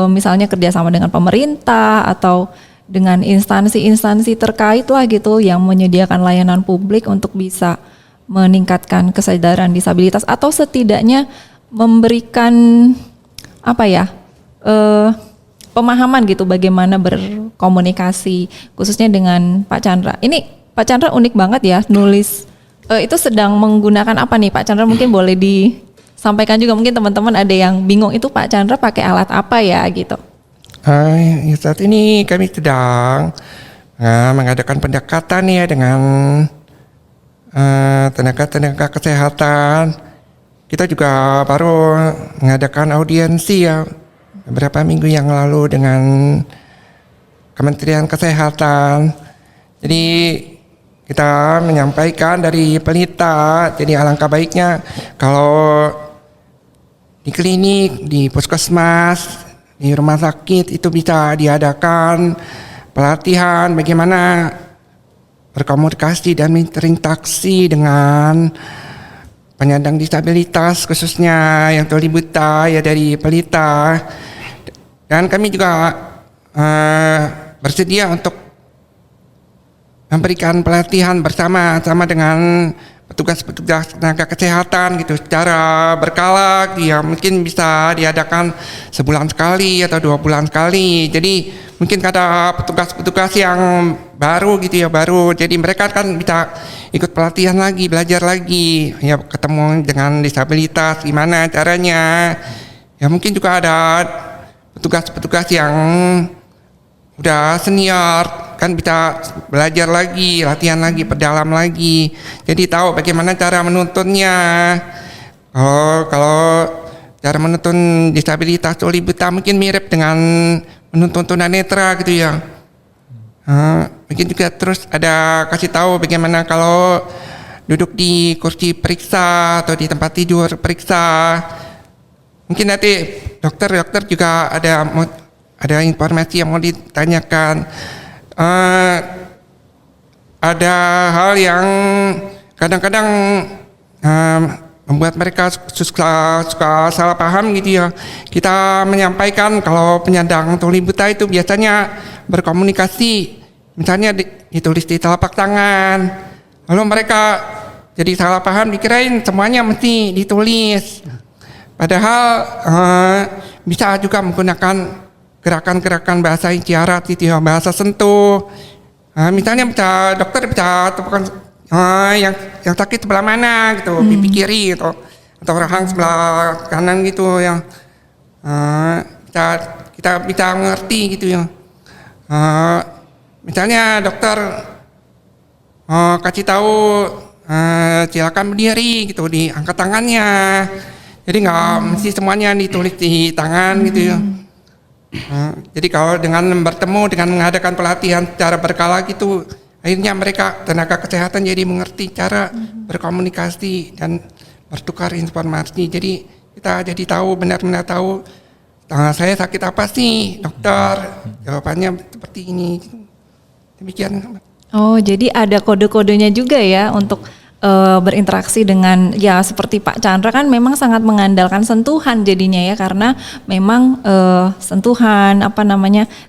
misalnya kerjasama dengan pemerintah atau dengan instansi-instansi terkait lah gitu yang menyediakan layanan publik untuk bisa meningkatkan kesadaran disabilitas atau setidaknya memberikan pemahaman gitu bagaimana berkomunikasi khususnya dengan Pak Chandra. Ini Pak Chandra unik banget ya nulis, itu sedang menggunakan apa nih Pak Chandra, mungkin boleh disampaikan juga, mungkin teman-teman ada yang bingung itu Pak Chandra pakai alat apa ya gitu. Saat ini kami sedang mengadakan pendekatan ya dengan tenaga kesehatan. Kita juga baru mengadakan audiensi ya beberapa minggu yang lalu dengan Kementerian Kesehatan. Jadi kita menyampaikan dari Pelita, jadi alangkah baiknya kalau di klinik, di puskesmas, di rumah sakit itu bisa diadakan pelatihan bagaimana berkomunikasi dan berinteraksi dengan penyandang disabilitas khususnya yang tuli buta ya dari Pelita. Dan kami juga bersedia untuk memberikan pelatihan bersama dengan petugas-petugas tenaga kesehatan gitu secara berkala, ya mungkin bisa diadakan sebulan sekali atau 2 bulan sekali. Jadi mungkin ada petugas-petugas yang baru gitu ya, jadi mereka kan bisa ikut pelatihan lagi, belajar lagi ya, ketemu dengan disabilitas gimana caranya. Ya mungkin juga ada petugas-petugas yang udah senior kan bisa belajar lagi, latihan lagi, perdalam lagi. Jadi tahu bagaimana cara menuntunnya. Kalau cara menuntun disabilitas tuli buta mungkin mirip dengan menuntun tunanetra gitu ya. Mungkin juga terus ada kasih tahu bagaimana kalau duduk di kursi periksa atau di tempat tidur periksa. Mungkin nanti dokter juga ada informasi yang mau ditanyakan. Ada hal yang kadang-kadang membuat mereka suka salah paham gitu ya. Kita menyampaikan kalau penyandang tuli buta itu biasanya berkomunikasi, misalnya ditulis di telapak tangan. Lalu mereka jadi salah paham, dikirain semuanya mesti ditulis. Padahal bisa juga menggunakan gerakan-gerakan bahasa isyarat gitu ya, bahasa sentuh. Misalnya dokter bisa tepukan yang sakit sebelah mana gitu, pipi kiri gitu, atau rahang sebelah kanan gitu yang kita bisa mengerti gitu ya. Misalnya dokter kasih tahu silakan berdiri gitu, diangkat tangannya. Jadi nggak mesti semuanya ditulis di tangan gitu ya. Jadi kalau dengan bertemu, dengan mengadakan pelatihan secara berkala gitu, akhirnya mereka tenaga kesehatan jadi mengerti cara berkomunikasi dan bertukar informasi. Jadi kita jadi tahu, benar-benar tahu saya sakit apa sih dokter, jawabannya seperti ini. Demikian. Oh, jadi ada kode-kodenya juga ya untuk berinteraksi dengan ya seperti Pak Chandra kan memang sangat mengandalkan sentuhan jadinya ya, karena memang sentuhan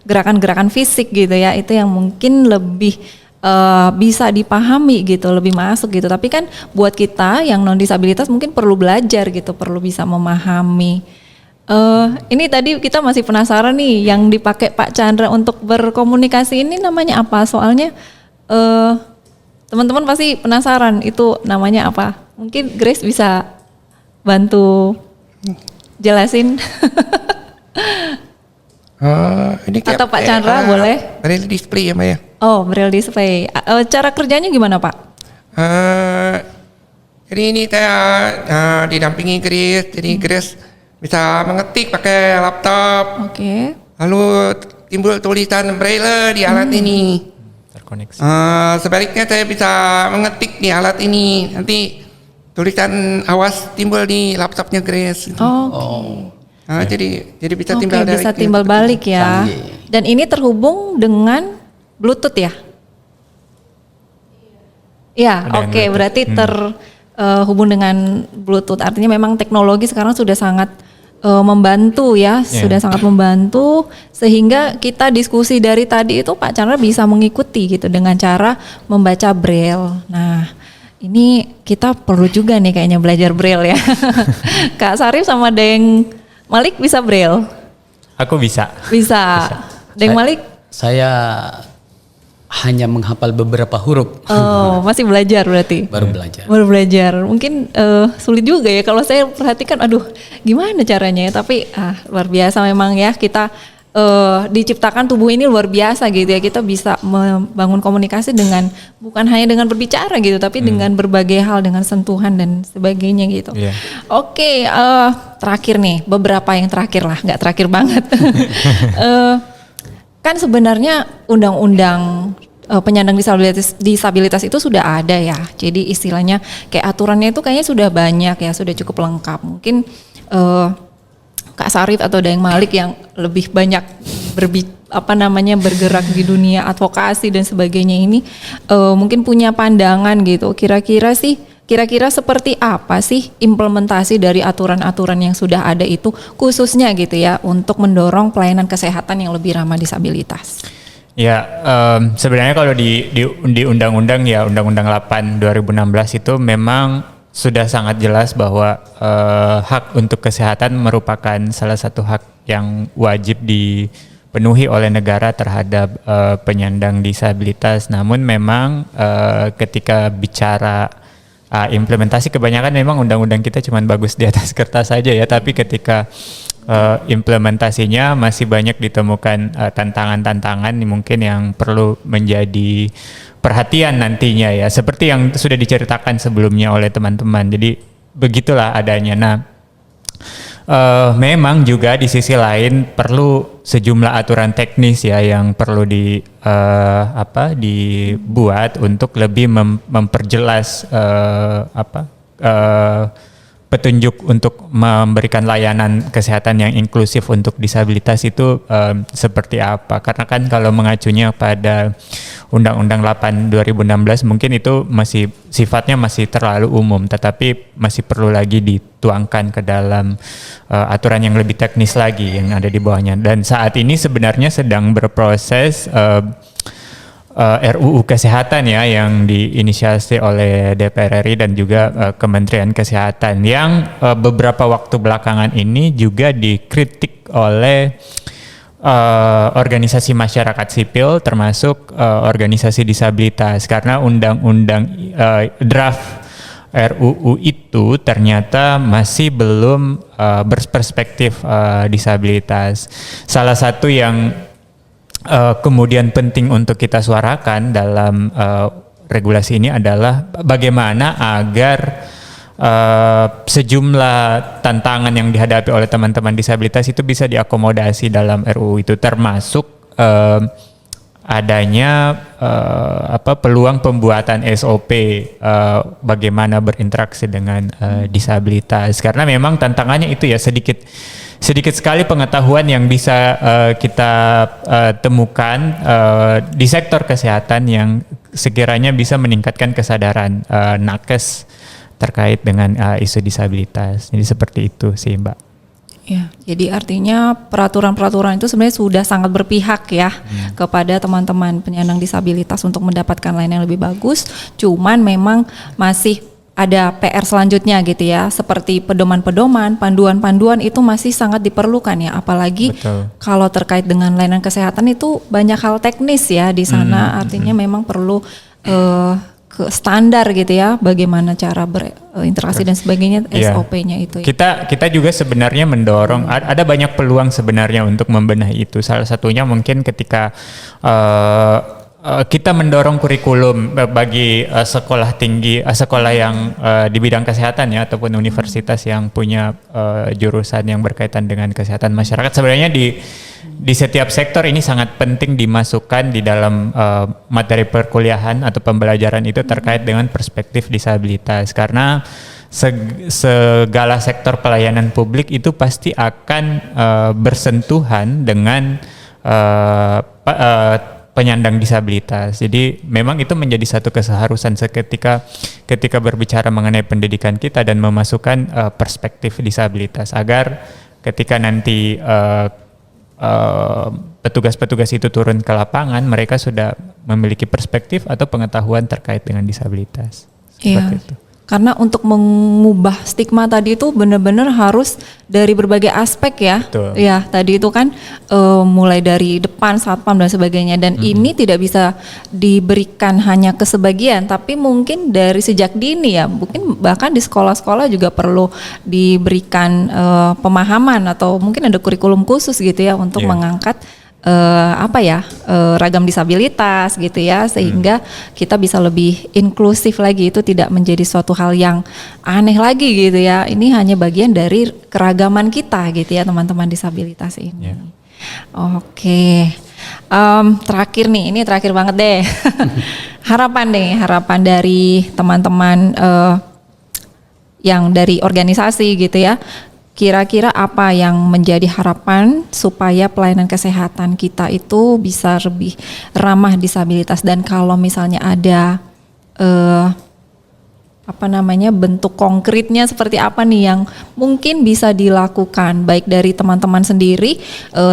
gerakan-gerakan fisik gitu ya, itu yang mungkin lebih bisa dipahami gitu, lebih masuk gitu. Tapi kan buat kita yang non disabilitas mungkin perlu belajar gitu, perlu bisa memahami. Ini tadi kita masih penasaran nih yang dipakai Pak Chandra untuk berkomunikasi ini namanya apa? Soalnya teman-teman pasti penasaran itu namanya apa. Mungkin Grace bisa bantu jelasin. Ini kayak, Atau Pak Chandra boleh? Braille display ya Mbak ya. Oh, Braille display. Cara kerjanya gimana Pak? Jadi ini saya didampingi Grace, jadi Grace bisa mengetik pakai laptop, Oke. lalu timbul tulisan Braille di alat ini. Terkoneksi. Sebaliknya saya bisa mengetik di alat ini, nanti tulisan awas timbul di laptopnya Grace. Gitu. Jadi bisa Oke, timbal balik. bisa timbal balik ya. Canggih. Dan ini terhubung dengan Bluetooth ya? Iya, Ada yang oke. Bluetooth. Berarti terhubung dengan Bluetooth. Artinya memang teknologi sekarang sudah sangat membantu ya, sudah sangat membantu sehingga kita diskusi dari tadi itu Pak Chandra bisa mengikuti gitu dengan cara membaca Braille. Nah, ini kita perlu juga nih kayaknya belajar Braille ya. Kak Sarif sama Deng Malik bisa Braille? Aku bisa. Bisa. Deng Malik? Saya hanya menghafal beberapa huruf. Oh, masih belajar berarti? Baru belajar. Baru belajar. Mungkin sulit juga ya kalau saya perhatikan, aduh gimana caranya ya. Tapi luar biasa memang ya kita diciptakan tubuh ini luar biasa gitu ya. Kita bisa membangun komunikasi dengan bukan hanya dengan berbicara gitu, tapi dengan berbagai hal, dengan sentuhan dan sebagainya gitu. Iya. Oke, terakhir nih, beberapa yang terakhir lah, nggak terakhir banget. Kan sebenarnya undang-undang penyandang disabilitas itu sudah ada ya. Jadi istilahnya kayak aturannya itu kayaknya sudah banyak ya, sudah cukup lengkap. Mungkin Kak Sarif atau Deng Malik yang lebih banyak bergerak di dunia advokasi dan sebagainya ini mungkin punya pandangan gitu. Kira-kira seperti apa sih implementasi dari aturan-aturan yang sudah ada itu khususnya gitu ya untuk mendorong pelayanan kesehatan yang lebih ramah disabilitas? Ya, sebenarnya kalau di undang-undang ya Undang-Undang 8 2016 itu memang sudah sangat jelas bahwa hak untuk kesehatan merupakan salah satu hak yang wajib dipenuhi oleh negara terhadap penyandang disabilitas. Namun memang ketika bicara implementasi, kebanyakan memang undang-undang kita cuma bagus di atas kertas saja ya, tapi ketika implementasinya masih banyak ditemukan tantangan-tantangan mungkin yang perlu menjadi perhatian nantinya ya, seperti yang sudah diceritakan sebelumnya oleh teman-teman. Jadi begitulah adanya. Nah, memang juga di sisi lain perlu sejumlah aturan teknis ya yang perlu dibuat untuk lebih memperjelas petunjuk untuk memberikan layanan kesehatan yang inklusif untuk disabilitas itu seperti apa. Karena kan kalau mengacunya pada Undang-Undang 8 2016 mungkin itu masih sifatnya masih terlalu umum, tetapi masih perlu lagi dituangkan ke dalam aturan yang lebih teknis lagi yang ada di bawahnya. Dan saat ini sebenarnya sedang berproses RUU Kesehatan ya yang diinisiasi oleh DPR RI dan juga Kementerian Kesehatan yang beberapa waktu belakangan ini juga dikritik oleh organisasi masyarakat sipil termasuk organisasi disabilitas karena undang-undang draft RUU itu ternyata masih belum berperspektif disabilitas. Salah satu yang kemudian penting untuk kita suarakan dalam regulasi ini adalah bagaimana agar sejumlah tantangan yang dihadapi oleh teman-teman disabilitas itu bisa diakomodasi dalam RUU itu, termasuk adanya peluang pembuatan SOP bagaimana berinteraksi dengan disabilitas, karena memang tantangannya itu ya sedikit sekali pengetahuan yang bisa kita temukan di sektor kesehatan yang sekiranya bisa meningkatkan kesadaran nakes terkait dengan isu disabilitas. Jadi seperti itu sih Mbak. Ya, jadi artinya peraturan-peraturan itu sebenarnya sudah sangat berpihak ya kepada teman-teman penyandang disabilitas untuk mendapatkan layanan yang lebih bagus. Cuman memang masih ada PR selanjutnya gitu ya, seperti pedoman-pedoman, panduan-panduan itu masih sangat diperlukan ya, apalagi kalau terkait dengan layanan kesehatan itu banyak hal teknis ya di sana, artinya memang perlu ke standar gitu ya, bagaimana cara berinteraksi dan sebagainya, Iya. SOP-nya itu ya. Kita juga sebenarnya mendorong ada banyak peluang sebenarnya untuk membenahi itu. Salah satunya mungkin ketika kita mendorong kurikulum bagi sekolah tinggi, sekolah yang di bidang kesehatan ya, ataupun universitas yang punya jurusan yang berkaitan dengan kesehatan masyarakat. Sebenarnya di setiap sektor ini sangat penting dimasukkan di dalam materi perkuliahan atau pembelajaran itu terkait dengan perspektif disabilitas, karena segala sektor pelayanan publik itu pasti akan bersentuhan dengan penyandang disabilitas. Jadi memang itu menjadi satu keseharusan ketika berbicara mengenai pendidikan kita dan memasukkan perspektif disabilitas, agar ketika nanti petugas-petugas itu turun ke lapangan, mereka sudah memiliki perspektif atau pengetahuan terkait dengan disabilitas. Seperti itu. Karena untuk mengubah stigma tadi itu benar-benar harus dari berbagai aspek ya. Betul. Ya, tadi itu kan mulai dari depan, satpam dan sebagainya, dan ini tidak bisa diberikan hanya ke sebagian, tapi mungkin dari sejak dini ya. Mungkin bahkan di sekolah-sekolah juga perlu diberikan pemahaman atau mungkin ada kurikulum khusus gitu ya untuk mengangkat ragam disabilitas gitu ya, sehingga kita bisa lebih inklusif lagi, itu tidak menjadi suatu hal yang aneh lagi gitu ya. Ini hanya bagian dari keragaman kita gitu ya, teman-teman disabilitas ini. Oke. Terakhir nih, ini terakhir banget deh. Harapan dari teman-teman yang dari organisasi gitu ya. Kira-kira apa yang menjadi harapan supaya pelayanan kesehatan kita itu bisa lebih ramah disabilitas, dan kalau misalnya ada bentuk konkretnya seperti apa nih yang mungkin bisa dilakukan baik dari teman-teman sendiri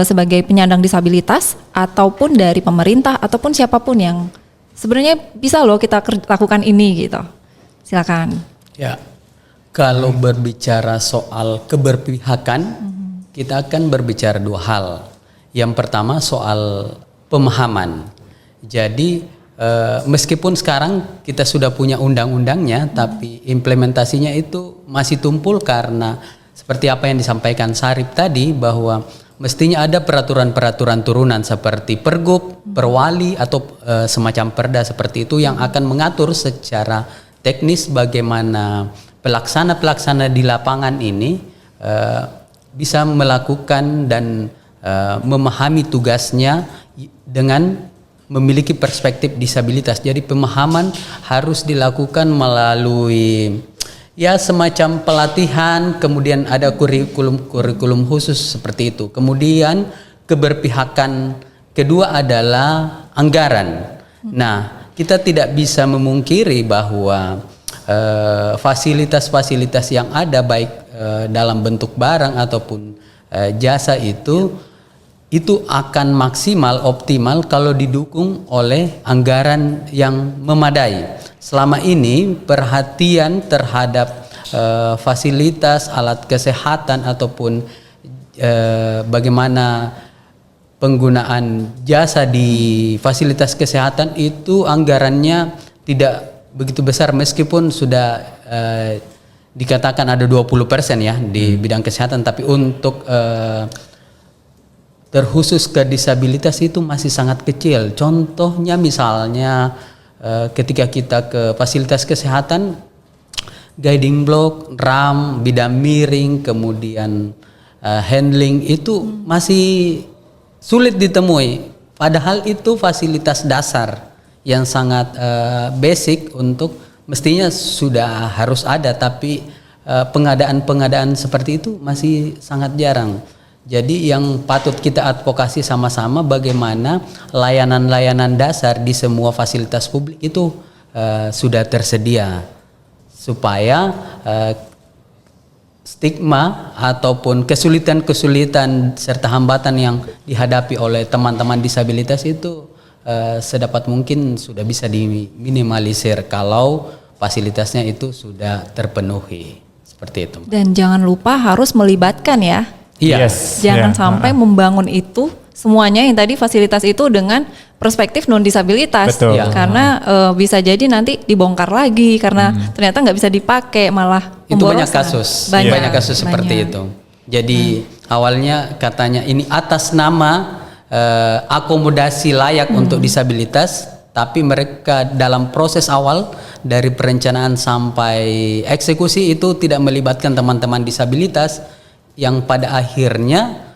sebagai penyandang disabilitas ataupun dari pemerintah ataupun siapapun yang sebenarnya bisa loh kita lakukan ini gitu. Silakan. Ya. Kalau berbicara soal keberpihakan, kita akan berbicara dua hal. Yang pertama soal pemahaman. Jadi meskipun sekarang kita sudah punya undang-undangnya, tapi implementasinya itu masih tumpul karena seperti apa yang disampaikan Sarip tadi, bahwa mestinya ada peraturan-peraturan turunan seperti Pergub, Perwali atau semacam Perda seperti itu yang akan mengatur secara teknis bagaimana pelaksana di lapangan ini bisa melakukan dan memahami tugasnya dengan memiliki perspektif disabilitas. Jadi pemahaman harus dilakukan melalui ya semacam pelatihan, kemudian ada kurikulum khusus seperti itu. Kemudian keberpihakan kedua adalah anggaran. Nah, kita tidak bisa memungkiri bahwa fasilitas-fasilitas yang ada baik dalam bentuk barang ataupun jasa itu akan maksimal optimal kalau didukung oleh anggaran yang memadai. Selama ini perhatian terhadap fasilitas alat kesehatan ataupun bagaimana penggunaan jasa di fasilitas kesehatan itu anggarannya tidak begitu besar, meskipun sudah dikatakan ada 20% ya di bidang kesehatan, tapi untuk terkhusus ke disabilitas itu masih sangat kecil. Contohnya misalnya ketika kita ke fasilitas kesehatan, guiding block, RAM, bidang miring, kemudian handling itu masih sulit ditemui. Padahal itu fasilitas dasar yang sangat basic untuk mestinya sudah harus ada, tapi pengadaan seperti itu masih sangat jarang. Jadi yang patut kita advokasi sama-sama bagaimana layanan-layanan dasar di semua fasilitas publik itu sudah tersedia, supaya stigma ataupun kesulitan-kesulitan serta hambatan yang dihadapi oleh teman-teman disabilitas itu sedapat mungkin sudah bisa diminimalisir kalau fasilitasnya itu sudah terpenuhi, seperti itu. Dan jangan lupa harus melibatkan ya. Iya. Jangan sampai membangun itu semuanya yang tadi fasilitas itu dengan perspektif non disabilitas. Betul. Ya. Karena bisa jadi nanti dibongkar lagi karena ternyata nggak bisa dipakai, malah Itu banyak pemborosan. kasus, banyak kasus seperti banyak. itu. Jadi awalnya katanya ini atas nama akomodasi layak untuk disabilitas, tapi mereka dalam proses awal dari perencanaan sampai eksekusi itu tidak melibatkan teman-teman disabilitas yang pada akhirnya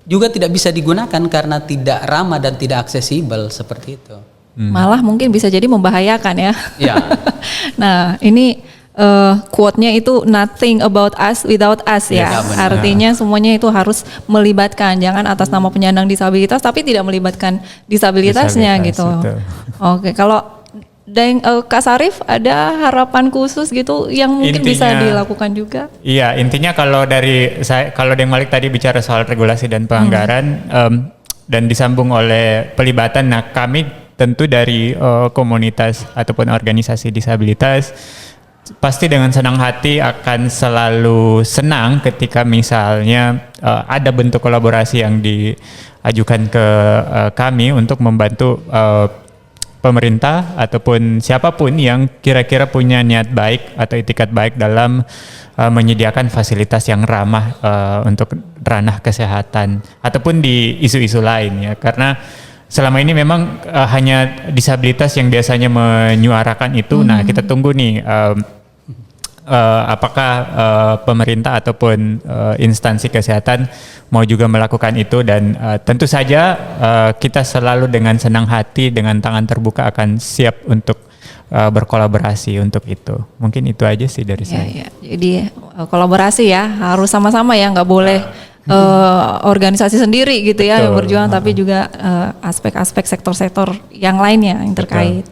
juga tidak bisa digunakan karena tidak ramah dan tidak aksesibel seperti itu. Malah mungkin bisa jadi membahayakan ya. Ya. Nah ini quote-nya itu nothing about us without us ya. Ya, benar. Artinya semuanya itu harus melibatkan, jangan atas nama penyandang disabilitas tapi tidak melibatkan disabilitasnya Disabilitas, gitu. betul. Oke, kalau Kak Sarif ada harapan khusus gitu yang mungkin bisa dilakukan juga? Iya, intinya kalau dari saya, kalau Deng Malik tadi bicara soal regulasi dan penganggaran dan disambung oleh pelibatan, nah kami tentu dari komunitas ataupun organisasi disabilitas pasti dengan senang hati akan selalu senang ketika misalnya ada bentuk kolaborasi yang diajukan ke kami untuk membantu pemerintah ataupun siapapun yang kira-kira punya niat baik atau itikat baik dalam menyediakan fasilitas yang ramah untuk ranah kesehatan ataupun di isu-isu lain ya, karena selama ini memang hanya disabilitas yang biasanya menyuarakan itu. Nah kita tunggu nih apakah pemerintah ataupun instansi kesehatan mau juga melakukan itu, dan tentu saja kita selalu dengan senang hati, dengan tangan terbuka akan siap untuk berkolaborasi untuk itu. Mungkin itu aja sih dari saya. Ya. Jadi kolaborasi ya, harus sama-sama ya, nggak boleh organisasi sendiri gitu ya yang berjuang, tapi juga aspek-aspek sektor-sektor yang lainnya yang terkait.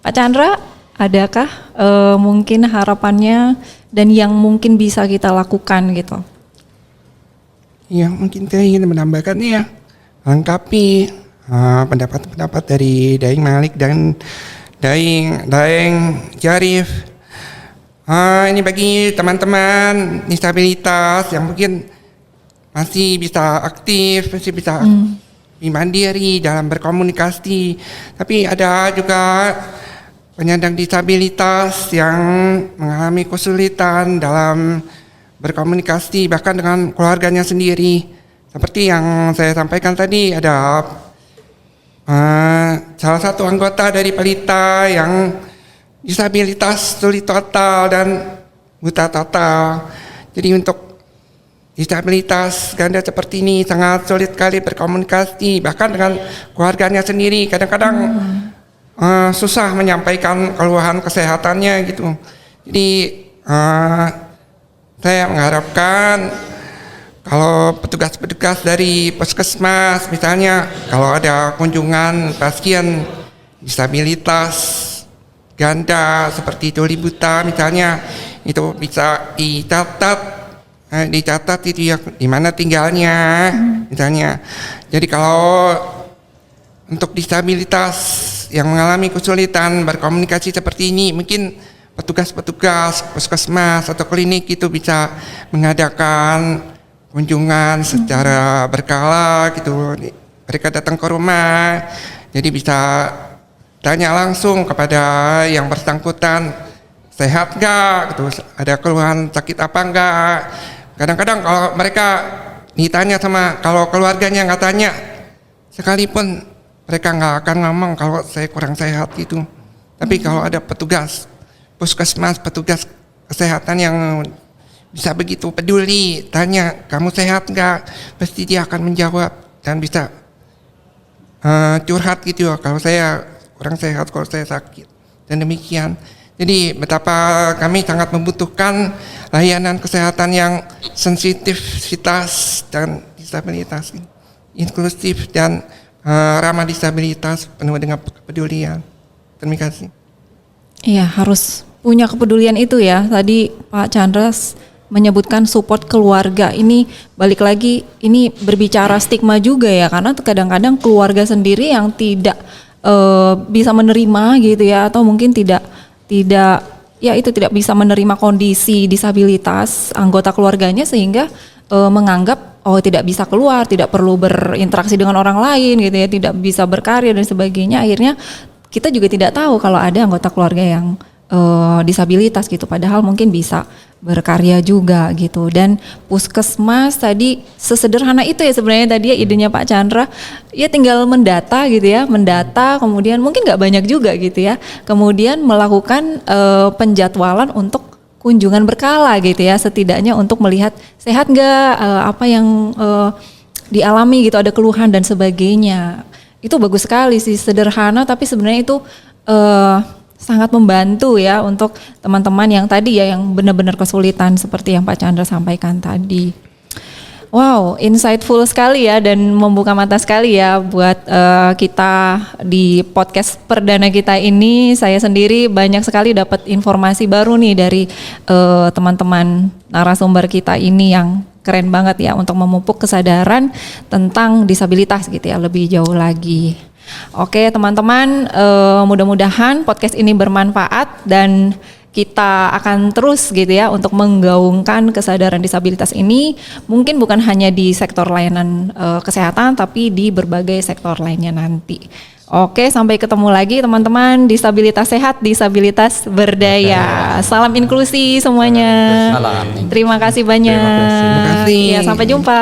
Pak Chandra, adakah mungkin harapannya dan yang mungkin bisa kita lakukan gitu? Ya, mungkin saya ingin menambahkannya ya, lengkapi pendapat-pendapat dari Daeng Malik dan Daeng Syarif. Ini bagi teman-teman disabilitas yang mungkin masih bisa aktif, masih bisa mandiri dalam berkomunikasi, tapi ada juga penyandang disabilitas yang mengalami kesulitan dalam berkomunikasi bahkan dengan keluarganya sendiri. Seperti yang saya sampaikan tadi, ada salah satu anggota dari Pelita yang disabilitas tuli total dan buta total. Jadi untuk disabilitas ganda seperti ini sangat sulit sekali berkomunikasi bahkan dengan keluarganya sendiri. Kadang-kadang susah menyampaikan keluhan kesehatannya gitu. Jadi saya mengharapkan kalau petugas-petugas dari puskesmas misalnya, kalau ada kunjungan pasien disabilitas ganda seperti tuli buta misalnya, itu bisa dicatat itu ya di mana tinggalnya misalnya. Jadi kalau untuk disabilitas yang mengalami kesulitan berkomunikasi seperti ini, mungkin petugas-petugas puskesmas atau klinik itu bisa mengadakan kunjungan secara berkala gitu. Mereka datang ke rumah, jadi bisa tanya langsung kepada yang bersangkutan, sehat nggak, gitu, ada keluhan sakit apa enggak. Kadang-kadang kalau mereka ditanya sama, kalau keluarganya nggak tanya, sekalipun mereka nggak akan ngomong kalau saya kurang sehat gitu. Tapi kalau ada petugas puskesmas, petugas kesehatan yang bisa begitu peduli, tanya kamu sehat nggak, pasti dia akan menjawab dan bisa curhat gitu ya, kalau saya kurang sehat, kalau saya sakit dan demikian. Jadi betapa kami sangat membutuhkan layanan kesehatan yang sensitivitas dan disabilitas, inklusif dan ramah disabilitas, penuh dengan kepedulian. Terima kasih. Iya, harus punya kepedulian itu ya. Tadi Pak Chandra menyebutkan support keluarga. Ini balik lagi, ini berbicara stigma juga ya, karena kadang-kadang keluarga sendiri yang tidak bisa menerima gitu ya, atau mungkin tidak ya itu tidak bisa menerima kondisi disabilitas anggota keluarganya sehingga menganggap oh tidak bisa keluar, tidak perlu berinteraksi dengan orang lain gitu ya, tidak bisa berkarya dan sebagainya. Akhirnya kita juga tidak tahu kalau ada anggota keluarga yang disabilitas gitu, padahal mungkin bisa berkarya juga gitu. Dan puskesmas tadi sesederhana itu ya sebenarnya tadi ya idenya Pak Chandra, ya tinggal mendata gitu ya, mendata kemudian mungkin nggak banyak juga gitu ya, kemudian melakukan penjadwalan untuk kunjungan berkala gitu ya, setidaknya untuk melihat sehat nggak, apa yang dialami gitu, ada keluhan dan sebagainya. Itu bagus sekali sih, sederhana tapi sebenarnya itu sangat membantu ya untuk teman-teman yang tadi ya yang benar-benar kesulitan seperti yang Pak Chandra sampaikan tadi. Wow, insightful sekali ya dan membuka mata sekali ya buat kita di podcast perdana kita ini. Saya sendiri banyak sekali dapat informasi baru nih dari teman-teman narasumber kita ini yang keren banget ya untuk memupuk kesadaran tentang disabilitas gitu ya lebih jauh lagi. Oke teman-teman, mudah-mudahan podcast ini bermanfaat dan kita akan terus gitu ya untuk menggaungkan kesadaran disabilitas ini, mungkin bukan hanya di sektor layanan kesehatan tapi di berbagai sektor lainnya nanti. Oke, sampai ketemu lagi teman-teman. Disabilitas sehat, disabilitas berdaya. Salam inklusi semuanya. Salam. Terima kasih banyak. Terima kasih. Ya, sampai jumpa.